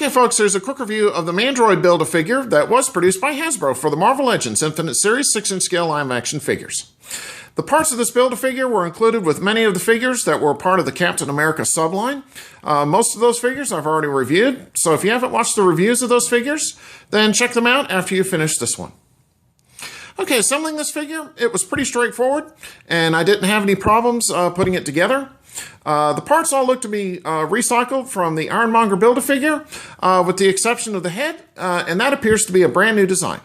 Okay, folks, here's a quick review of the Mandroid Build-A-Figure that was produced by Hasbro for the Marvel Legends Infinite Series 6-inch scale live-action figures. The parts of this Build-A-Figure were included with many of the figures that were part of the Captain America subline. Most of those figures I've already reviewed, so if you haven't watched the reviews of those figures, then check them out after you finish this one. Okay, assembling this figure, it was pretty straightforward, and I didn't have any problems putting it together. The parts all look to be recycled from the Ironmonger Build-A-Figure, with the exception of the head, and that appears to be a brand new design.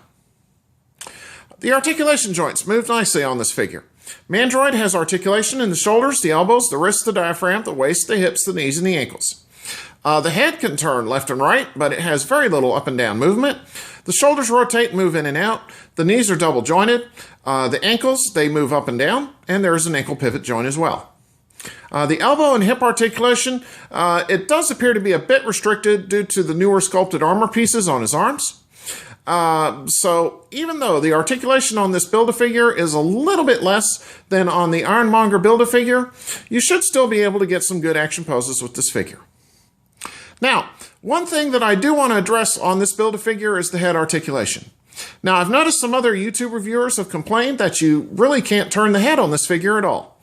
The articulation joints moved nicely on this figure. Mandroid has articulation in the shoulders, the elbows, the wrists, the diaphragm, the waist, the hips, the knees, and the ankles. The head can turn left and right, but it has very little up and down movement. The shoulders rotate and move in and out. The knees are double jointed. The ankles, they move up and down, and there is an ankle pivot joint as well. The elbow and hip articulation, it does appear to be a bit restricted due to the newer sculpted armor pieces on his arms. So even though the articulation on this Build-A-Figure is a little bit less than on the Ironmonger Build-A-Figure, you should still be able to get some good action poses with this figure. Now, one thing that I do want to address on this Build-A-Figure is the head articulation. Now, I've noticed some other YouTube reviewers have complained that you really can't turn the head on this figure at all.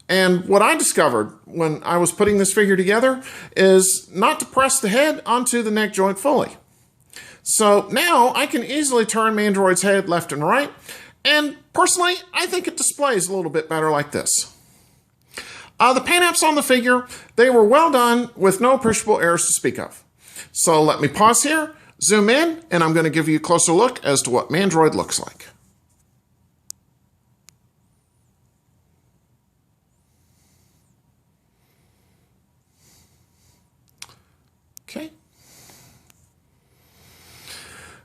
And what I discovered when I was putting this figure together is not to press the head onto the neck joint fully. So now I can easily turn Mandroid's head left and right, and personally, I think it displays a little bit better like this. The paint apps on the figure, they were well done with no appreciable errors to speak of. So let me pause here, zoom in, and I'm going to give you a closer look as to what Mandroid looks like. Okay.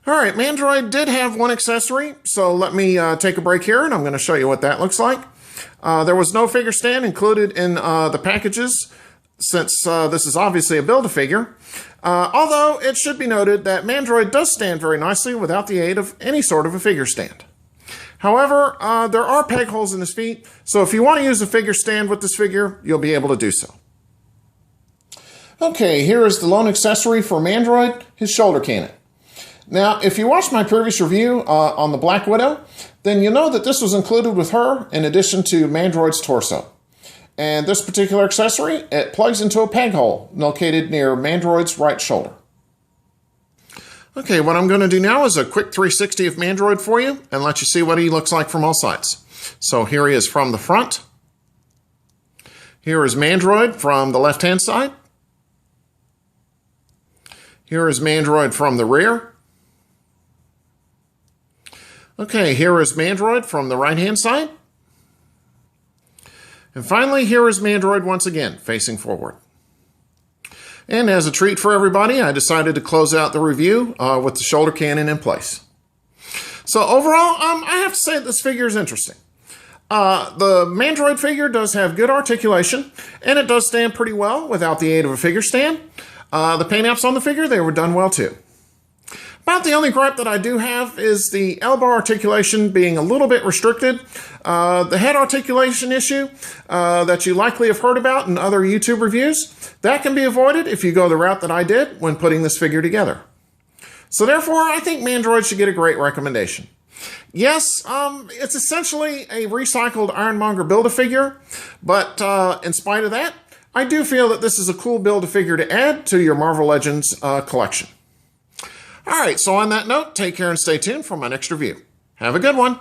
All right, Mandroid did have one accessory, so let me take a break here, and I'm going to show you what that looks like. There was no figure stand included in the packages, since this is obviously a Build-A-Figure. Although it should be noted that Mandroid does stand very nicely without the aid of any sort of a figure stand. However, there are peg holes in his feet, so if you want to use a figure stand with this figure, you'll be able to do so. Okay, here is the lone accessory for Mandroid, his shoulder cannon. Now, if you watched my previous review on the Black Widow, then you know that this was included with her in addition to Mandroid's torso. And this particular accessory, it plugs into a peg hole located near Mandroid's right shoulder. Okay, what I'm going to do now is a quick 360 of Mandroid for you and let you see what he looks like from all sides. So here he is from the front. Here is Mandroid from the left-hand side. Here is Mandroid from the rear. Okay, here is Mandroid from the right-hand side. And finally, here is Mandroid once again, facing forward. And as a treat for everybody, I decided to close out the review with the shoulder cannon in place. So overall, I have to say this figure is interesting. The Mandroid figure does have good articulation, and it does stand pretty well without the aid of a figure stand. The paint apps on the figure, they were done well too. About the only gripe that I do have is the elbow articulation being a little bit restricted. The head articulation issue that you likely have heard about in other YouTube reviews, that can be avoided if you go the route that I did when putting this figure together. So therefore, I think Mandroid should get a great recommendation. Yes, it's essentially a recycled Ironmonger Build-A-Figure, but in spite of that, I do feel that this is a cool Build-A-Figure to add to your Marvel Legends collection. All right, so on that note, take care and stay tuned for my next review. Have a good one.